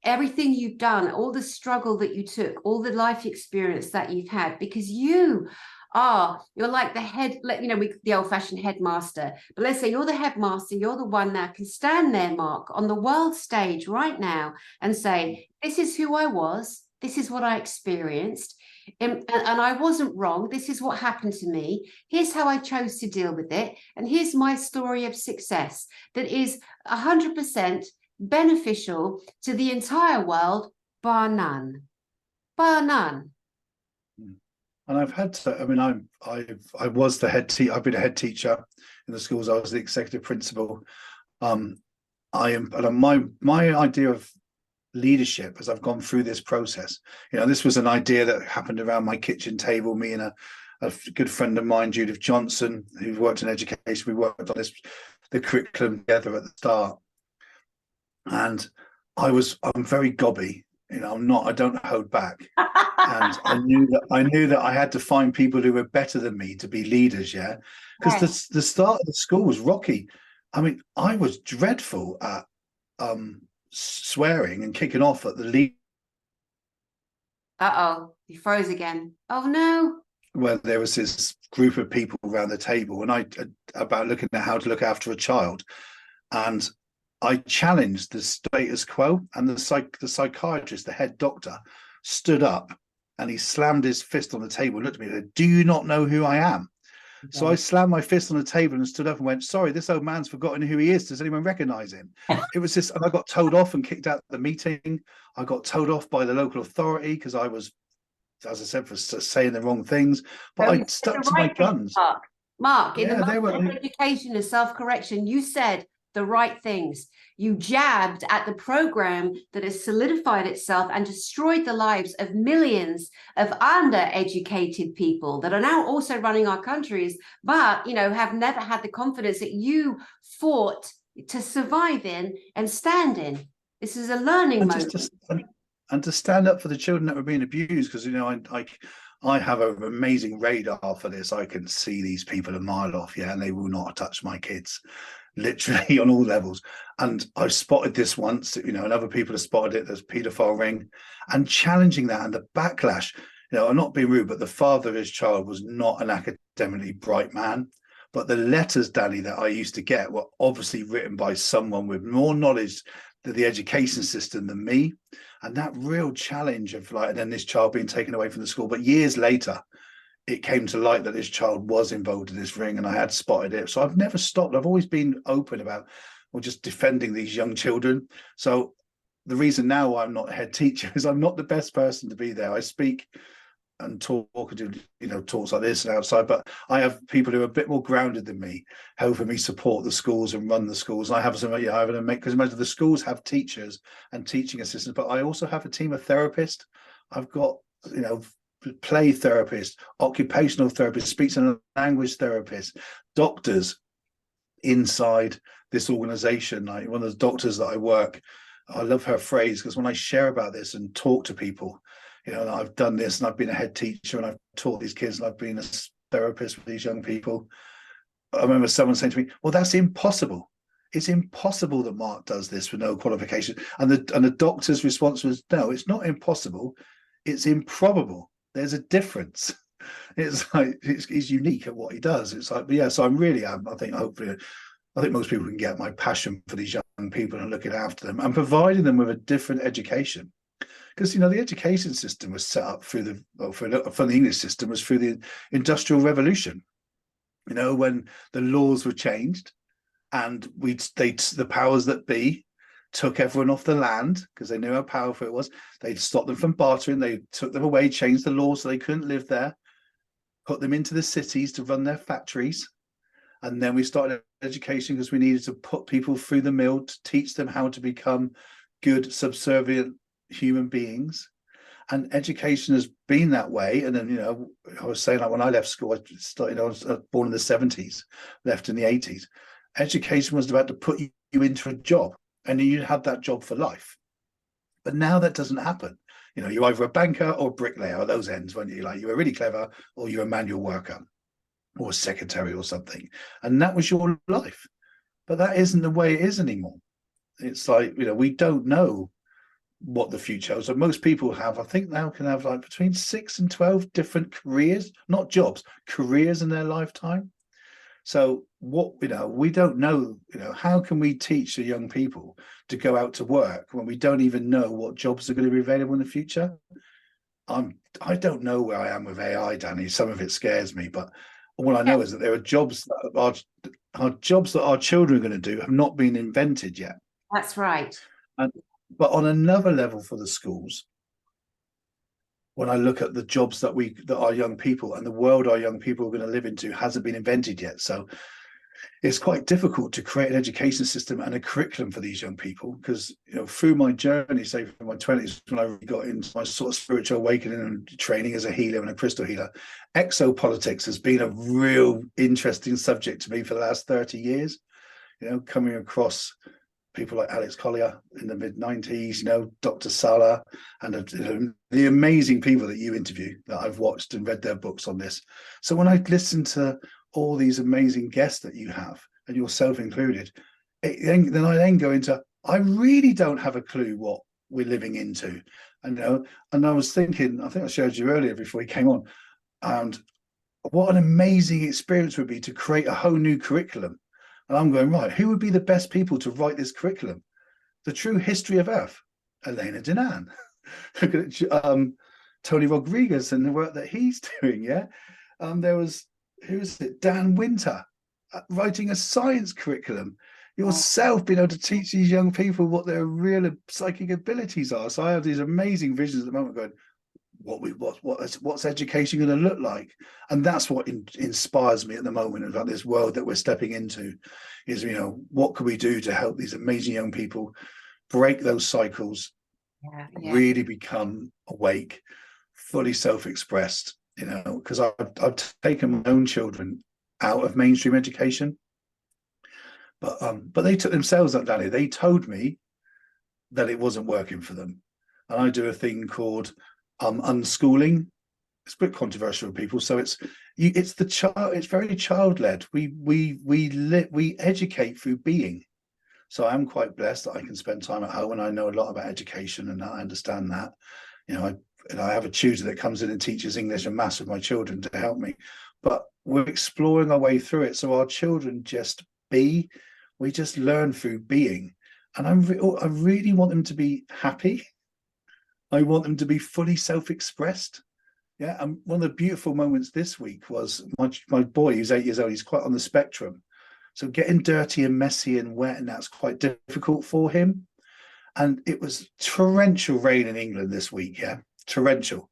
everything you've done, all the struggle that you took, all the life experience that you've had, because you're like the head, the old-fashioned headmaster. But let's say you're the headmaster, you're the one that can stand there, Mark, on the world stage right now and say, this is who I was, this is what I experienced, and I wasn't wrong. This is what happened to me. Here's how I chose to deal with it. And here's my story of success that is 100% beneficial to the entire world, bar none. And I've had to, I mean, I was the head teacher. I've been a head teacher in the schools. I was the executive principal. My idea of leadership as I've gone through this process, this was an idea that happened around my kitchen table. Me and a good friend of mine, Judith Johnson, who worked in education. We worked on the curriculum together at the start. And I'm very gobby, I don't hold back. And I knew that I had to find people who were better than me to be leaders. Yeah. Because the start of the school was rocky. I mean, I was dreadful at swearing and kicking off at the lead. You froze again. Oh no. Where there was this group of people around the table and about looking at how to look after a child. And I challenged the status quo, and the psychiatrist, the head doctor, stood up and he slammed his fist on the table and looked at me and said, "Do you not know who I am?" Okay. So I slammed my fist on the table and stood up and went, "Sorry, this old man's forgotten who he is. Does anyone recognize him?" It was this, and I got told off and kicked out of the meeting. I got told off by the local authority because I was, as I said, for saying the wrong things. But I stuck to my guns. Mark, in the moment of education and self-correction, you said the right things. You jabbed at the program that has solidified itself and destroyed the lives of millions of undereducated people that are now also running our countries, but have never had the confidence that you fought to survive in and stand in. This is a learning moment. And to stand up for the children that were being abused, because I have an amazing radar for this. I can see these people a mile off, and they will not touch my kids, literally on all levels. And I've spotted this once, and other people have spotted it. There's paedophile ring, and challenging that and the backlash. I'm not being rude, but the father of his child was not an academically bright man. But the letters, Danny, that I used to get were obviously written by someone with more knowledge to the education system than me. And that real challenge of and then this child being taken away from the school. But years later, it came to light that this child was involved in this ring, and I had spotted it. So I've never stopped. I've always been open about just defending these young children. So the reason now I'm not a head teacher is I'm not the best person to be there. I speak and talk and do talks like this and outside, but I have people who are a bit more grounded than me helping me support the schools and run the schools. And I have some because imagine the schools have teachers and teaching assistants, but I also have a team of therapists. I've got play therapists, occupational therapists, speech and language therapists, doctors, inside this organization. Like one of the doctors that I work, I love her phrase, because when I share about this and talk to people, you know, I've done this and I've been a head teacher and I've taught these kids and I've been a therapist with these young people. I remember someone saying to me, well, that's impossible. It's impossible that Mark does this with no qualification. And the doctor's response was, no, it's not impossible. It's improbable. There's a difference. It's like he's unique at what he does. It's like, but yeah, so I'm really, I think hopefully, I think most people can get my passion for these young people and looking after them and providing them with a different education. Because, you know, the education system was set up through from the English system was through the Industrial Revolution. You know, when the laws were changed and the powers that be took everyone off the land because they knew how powerful it was. They'd stopped them from bartering. They took them away, changed the laws so they couldn't live there, put them into the cities to run their factories. And then we started education because we needed to put people through the mill to teach them how to become good, subservient human beings. And education has been that way. And then, you know, I was saying, like, when I left school, I was born in the 70s, left in the 80s. Education was about to put you into a job, and you had that job for life. But now that doesn't happen. You know, you're either a banker or a bricklayer at those ends, when you like you were really clever, or you're a manual worker or a secretary or something. And that was your life. But that isn't the way it is anymore. It's like, you know, we don't know what the future is. So most people have, I think now can have like between 6 and 12 different careers, not jobs, careers in their lifetime. So what, you know, we don't know, you know, how can we teach the young people to go out to work when we don't even know what jobs are going to be available in the future? I don't know where I am with AI, Danny. Some of it scares me, but all I know is that there are jobs that are jobs that our children are going to do have not been invented yet. That's right. But on another level for the schools, when I look at the jobs that our young people and the world our young people are going to live into hasn't been invented yet. So it's quite difficult to create an education system and a curriculum for these young people, because, you know, through my journey, say from my 20s, when I really got into my sort of spiritual awakening and training as a healer and a crystal healer, exopolitics has been a real interesting subject to me for the last 30 years, you know, coming across people like Alex Collier in the mid-90s, you know, Dr. Sala, and you know, the amazing people that you interview that I've watched and read their books on this. So when I listen to all these amazing guests that you have, and yourself included, then I then go into, I really don't have a clue what we're living into. And, you know, and I was thinking, I think I showed you earlier before we came on, and what an amazing experience would be to create a whole new curriculum. And I'm going, right, who would be the best people to write this curriculum? The True History of Earth, Elena Dinan. Look at Tony Rodriguez and the work that he's doing, yeah? There was, who is it? Dan Winter, writing a science curriculum. Yourself being able to teach these young people what their real psychic abilities are. So I have these amazing visions at the moment going, what's education going to look like? And that's what inspires me at the moment about this world that we're stepping into, is, you know, what can we do to help these amazing young people break those cycles, really become awake, fully self-expressed, you know, because I've taken my own children out of mainstream education, but they took themselves up, Danny. They told me that it wasn't working for them. And I do a thing called unschooling. It's a bit controversial with people. So it's the child. It's very child-led. We educate through being. So I'm quite blessed that I can spend time at home, and I know a lot about education, and I understand that. You know, I have a tutor that comes in and teaches English and maths with my children to help me. But we're exploring our way through it. So our children just be. We just learn through being, and I really want them to be happy. I want them to be fully self-expressed. Yeah, and one of the beautiful moments this week was my boy, who's 8 years old, he's quite on the spectrum. So getting dirty and messy and wet, and that's quite difficult for him. And it was torrential rain in England this week, yeah, torrential.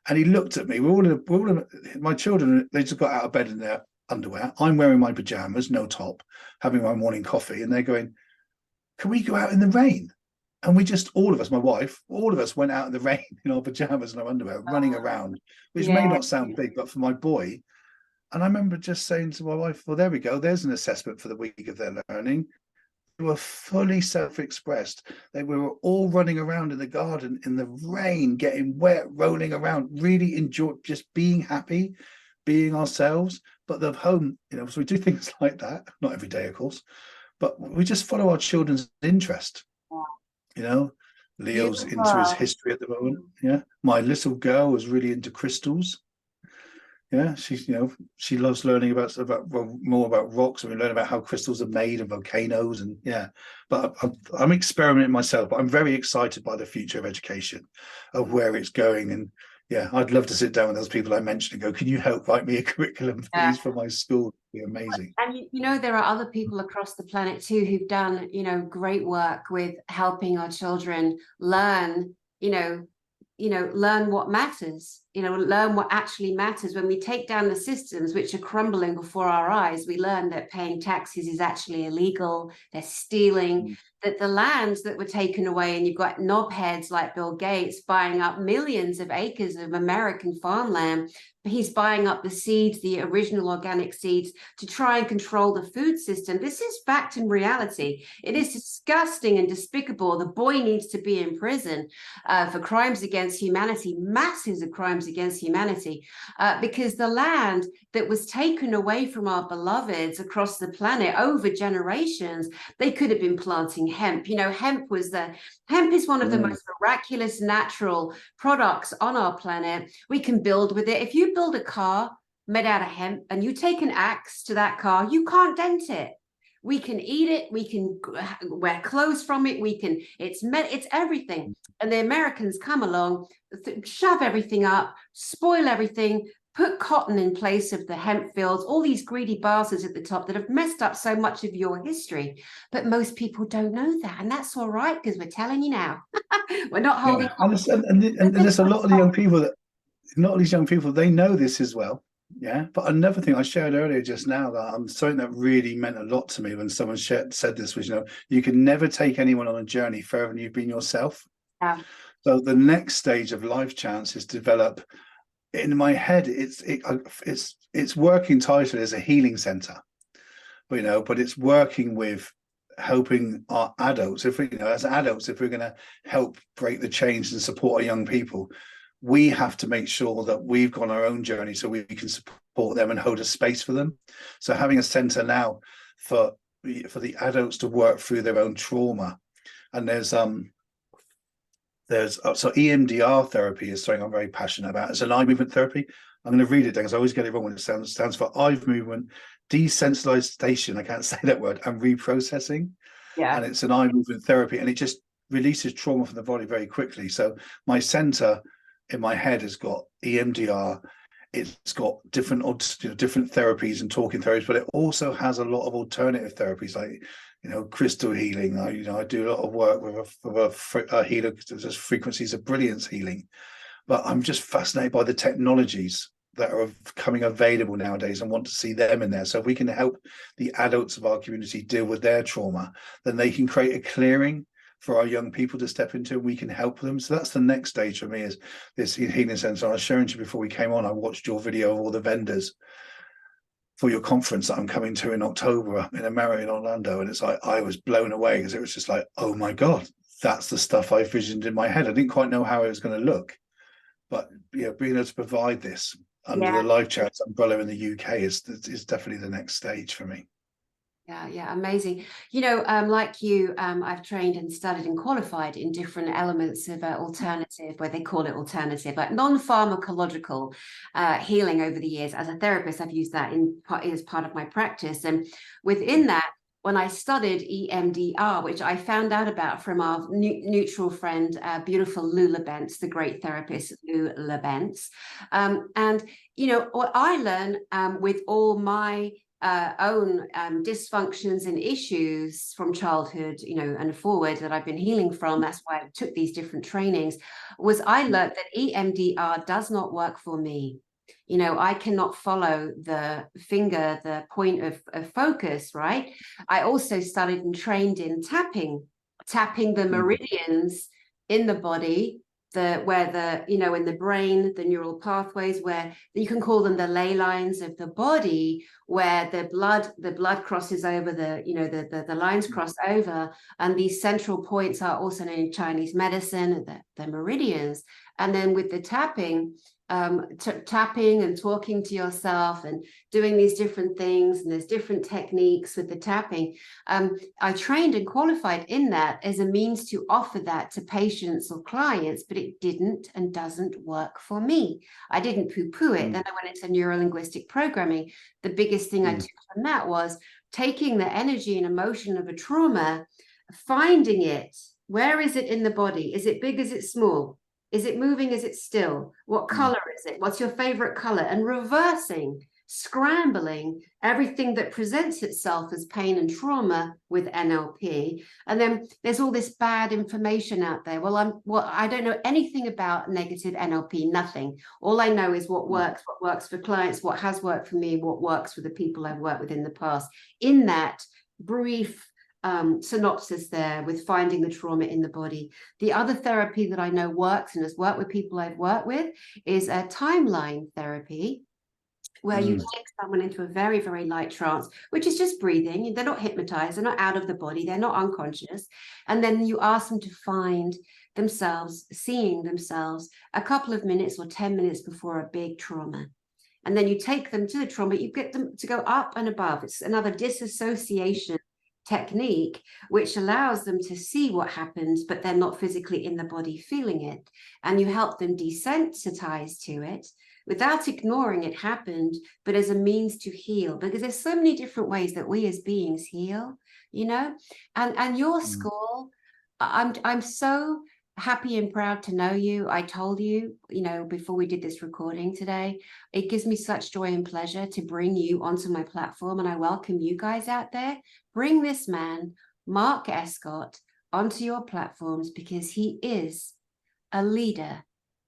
And he looked at me, my children, they just got out of bed in their underwear. I'm wearing my pajamas, no top, having my morning coffee, and they're going, can we go out in the rain? And we just, all of us, my wife, all of us went out in the rain in our pajamas and our underwear, running around, which may not sound big, but for my boy, And I remember just saying to my wife, well, there we go. There's an assessment for the week of their learning. They were fully self-expressed. They were all running around in the garden in the rain, getting wet, rolling around, really enjoy just being happy, being ourselves. But the home, so we do things like that, not every day, of course, but we just follow our children's interest. Leo's into his Beautiful. history at the moment. Yeah. My little girl was really into crystals. Yeah, she loves learning about more about rocks, and we learn about how crystals are made and volcanoes, and but I'm experimenting myself, but I'm very excited by the future of education, of where it's going. And I'd love to sit down with those people I mentioned and go, can you help write me a curriculum, please, for my school? It'd be amazing. And there are other people across the planet too who've done great work with helping our children learn learn what matters, learn what actually matters. When we take down the systems which are crumbling before our eyes, we learn that paying taxes is actually illegal, they're stealing, that the lands that were taken away, and you've got knobheads like Bill Gates buying up millions of acres of American farmland. He's buying up the seeds, the original organic seeds, to try and control the food system. This is fact and reality. It is disgusting and despicable. The boy needs to be in prison for crimes against humanity, masses of crimes against humanity, because the land that was taken away from our beloveds across the planet over generations, they could have been planting hemp. Hemp is one of the most miraculous natural products on our planet. We can build with it. If you build a car made out of hemp and you take an axe to that car, you can't dent it. We can eat it, we can wear clothes from it, it's everything. And the Americans come along, shove everything up, spoil everything, put cotton in place of the hemp fields, all these greedy bastards at the top that have messed up so much of your history. But most people don't know that, and that's all right, because we're telling you now. We're not holding and there's a lot of the young people not these young people, they know this as well. Yeah. But another thing I shared earlier just now, that something that really meant a lot to me when someone said this was, you can never take anyone on a journey further than you've been yourself. Yeah. So the next stage of Life Chance is develop. In my head, it's working title as a healing center, but it's working with helping our adults. If as adults, if we're going to help break the chains and support our young people, we have to make sure that we've gone our own journey so we can support them and hold a space for them. So having a center now for the adults to work through their own trauma. And there's so EMDR therapy is something I'm very passionate about. It's an eye movement therapy. I'm going to read it down because I always get it wrong when it stands for eye movement, desensitization, I can't say that word, and reprocessing. Yeah. And it's an eye movement therapy, and it just releases trauma from the body very quickly. So my center in my head has got EMDR, it's got different therapies and talking therapies, but it also has a lot of alternative therapies like crystal healing. I do a lot of work with a healer, just frequencies of brilliance healing. But I'm just fascinated by the technologies that are becoming available nowadays and want to see them in there. So if we can help the adults of our community deal with their trauma, then they can create a clearing for our young people to step into, and we can help them. So that's the next stage for me, is this healing center. I was sharing to you before we came on, I watched your video of all the vendors for your conference that I'm coming to in October in America, in Orlando. And it's like, I was blown away, because it was just like, oh my God, that's the stuff I visioned in my head. I didn't quite know how it was going to look, but being able to provide this under the Life Chance umbrella in the UK is definitely the next stage for me. Yeah, amazing. Like you, I've trained and studied and qualified in different elements of alternative, where they call it alternative, like non-pharmacological healing over the years. As a therapist, I've used that as part of my practice. And within that, when I studied EMDR, which I found out about from our neutral friend, beautiful Lou LaBence, the great therapist, Lou LaBence. And what I learned with all my own dysfunctions and issues from childhood, and forward, that I've been healing from, that's why I took these different trainings, was I learned that EMDR does not work for me. I cannot follow the point of focus, right? I also studied and trained in tapping the meridians in the body where the, you know, in the brain, the neural pathways, where you can call them the ley lines of the body, where the blood crosses over the, you know, the lines cross over, and these central points are also known in Chinese medicine, the meridians. And then with the tapping, tapping and talking to yourself and doing these different things, and there's different techniques with the tapping. I trained and qualified in that as a means to offer that to patients or clients, but it didn't and doesn't work for me. I didn't poo-poo it. Then I went into neuro-linguistic programming. The biggest thing I took from that was taking the energy and emotion of a trauma, finding it. Where is it in the body? Is it big? Is it small? Is it moving? Is it still? What color is it? What's your favorite color? And reversing, scrambling everything that presents itself as pain and trauma with NLP. And then there's all this bad information out there. Well, I don't know anything about negative NLP, nothing. All I know is what works for clients, what has worked for me, what works for the people I've worked with in the past. In that brief synopsis there with finding the trauma in the body. The other therapy that I know works and has worked with people I've worked with is a timeline therapy, where you take someone into a very, very light trance, which is just breathing. They're not hypnotized, they're not out of the body, they're not unconscious. And then you ask them to find themselves, seeing themselves a couple of minutes or 10 minutes before a big trauma. And then you take them to the trauma, you get them to go up and above. It's another disassociation technique, which allows them to see what happens, but they're not physically in the body feeling it. And you help them desensitize to it without ignoring it happened, but as a means to heal, because there's so many different ways that we as beings heal, you know. And your school, I'm so happy and proud to know you. I told you, you know, before we did this recording today, it gives me such joy and pleasure to bring you onto my platform, and I welcome you guys out there. Bring this man, Mark Escott, onto your platforms, because he is a leader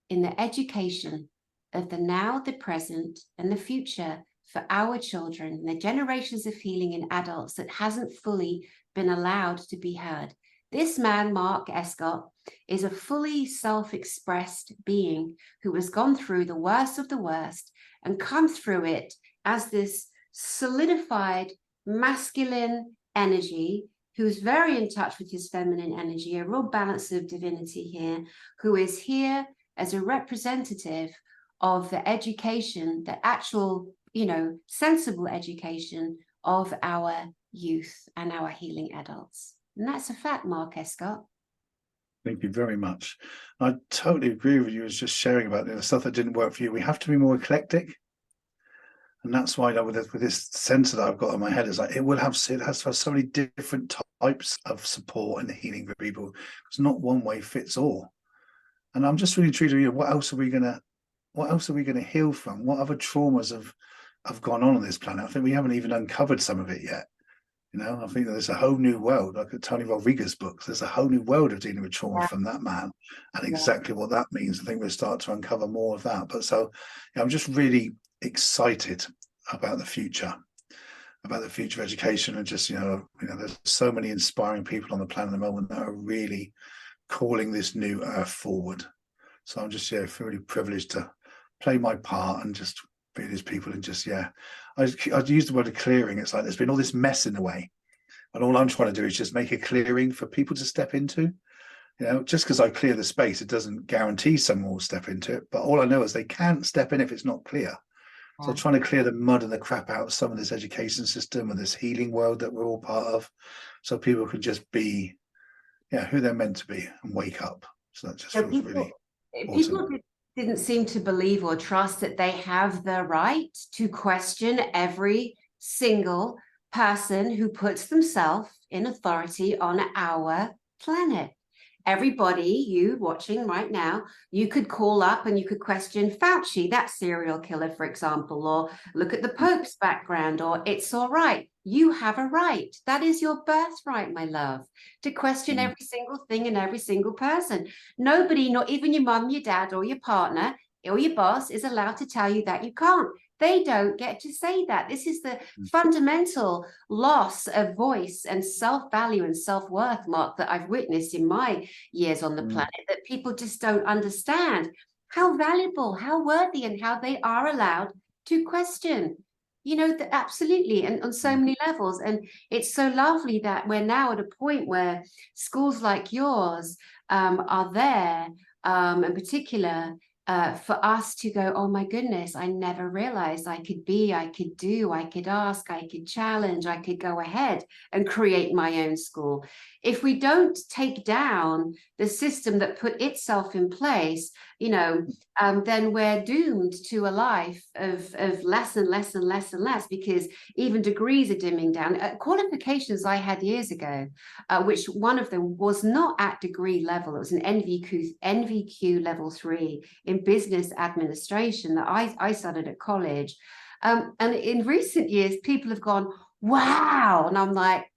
in the education of the now, the present, and the future for our children, and the generations of healing in adults that hasn't fully been allowed to be heard. This man, Mark Escott, is a fully self-expressed being who has gone through the worst of the worst and come through it as this solidified masculine energy, who's very in touch with his feminine energy, a real balance of divinity here, who is here as a representative of the education, the actual, you know, sensible education of our youth and our healing adults. And that's a fact, Mark Escott. Thank you very much. I totally agree with you. As just sharing about the stuff that didn't work for you. We have to be more eclectic. And that's why, with this sensor that I've got on my head, is like it has to have so many different types of support and healing for people. It's not one way fits all. And I'm just really intrigued, you know, what else are we gonna heal from? What other traumas have gone on this planet? I think we haven't even uncovered some of it yet. You know, I think there's a whole new world, like Tony Rodriguez's books. There's a whole new world of dealing with trauma from that man, and exactly what that means. I think we'll start to uncover more of that. But so, yeah, I'm just really excited about the future of education, and just, you know, there's so many inspiring people on the planet at the moment that are really calling this new earth forward. So I'm just, yeah, really privileged to play my part and just be these people, and just, yeah, I'd use the word of clearing. It's like there's been all this mess in the way, and all I'm trying to do is just make a clearing for people to step into. You know, just because I clear the space, it doesn't guarantee someone will step into it, but all I know is they can't step in if it's not clear. So trying to clear the mud and the crap out of some of this education system and this healing world that we're all part of, so people can just be, yeah, who they're meant to be and wake up. So that just feels really awesome. People didn't seem to believe or trust that they have the right to question every single person who puts themselves in authority on our planet. Everybody, you watching right now, you could call up and you could question Fauci, that serial killer, for example, or look at the Pope's background, or it's all right. You have a right. That is your birthright, my love, to question every single thing and every single person. Nobody, not even your mum, your dad, or your partner, or your boss, is allowed to tell you that you can't. They don't get to say that. This is the fundamental loss of voice and self-value and self-worth, Mark, that I've witnessed in my years on the planet, that people just don't understand how valuable, how worthy, and how they are allowed to question. You know, absolutely, and on so many levels. And it's so lovely that we're now at a point where schools like yours are there, in particular, for us to go, oh my goodness, I never realized I could be, I could do, I could ask, I could challenge, I could go ahead and create my own school. If we don't take down the system that put itself in place, you know, then we're doomed to a life of less and less and less and less, because even degrees are dimming down. Qualifications I had years ago, which one of them was not at degree level. It was an NVQ level 3 in business administration that I studied at college. And in recent years, people have gone, wow. And I'm like,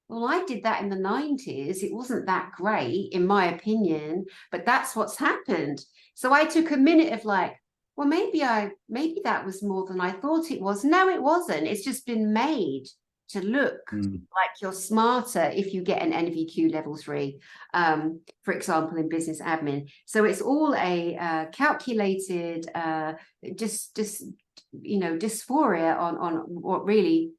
well, I did that in the 90s. It wasn't that great, in my opinion, but that's what's happened. So I took a minute of like, well, maybe that was more than I thought it was. No, it wasn't. It's just been made to look like you're smarter if you get an NVQ level 3, for example, in business admin. So it's all a calculated, just you know, dysphoria on what really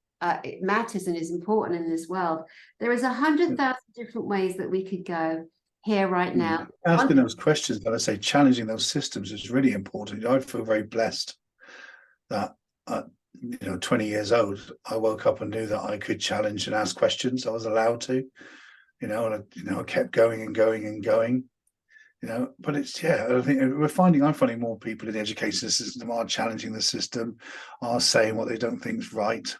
it matters and is important in this world. There is 100,000 different ways that we could go here right now. Asking those questions, but I say challenging those systems is really important. I feel very blessed that, you know, 20 years old, I woke up and knew that I could challenge and ask questions. I was allowed to, you know, and I kept going and going and going, you know. But it's, yeah, I think I'm finding more people in the education system are challenging the system, are saying what they don't think is right.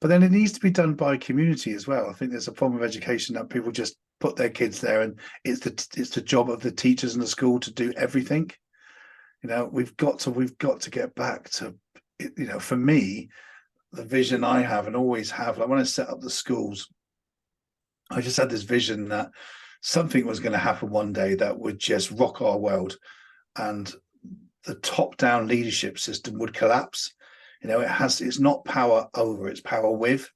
But then it needs to be done by community as well. I think there's a problem of education that people just put their kids there, and it's the job of the teachers in the school to do everything. You know, we've got to get back to, you know, for me, the vision I have and always have, like when I set up the schools, I just had this vision that something was going to happen one day that would just rock our world, and the top-down leadership system would collapse. You know, it's not power over, it's power with.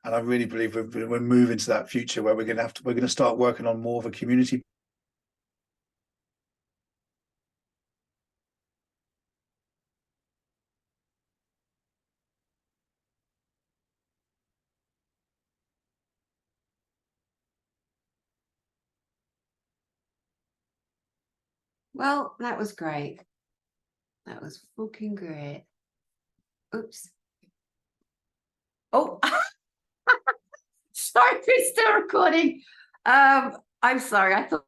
And I really believe we're moving to that future where we're going to start working on more of a community. Well, that was great. That was fucking great. Oops. Oh, sorry, we're still recording. I'm sorry. I thought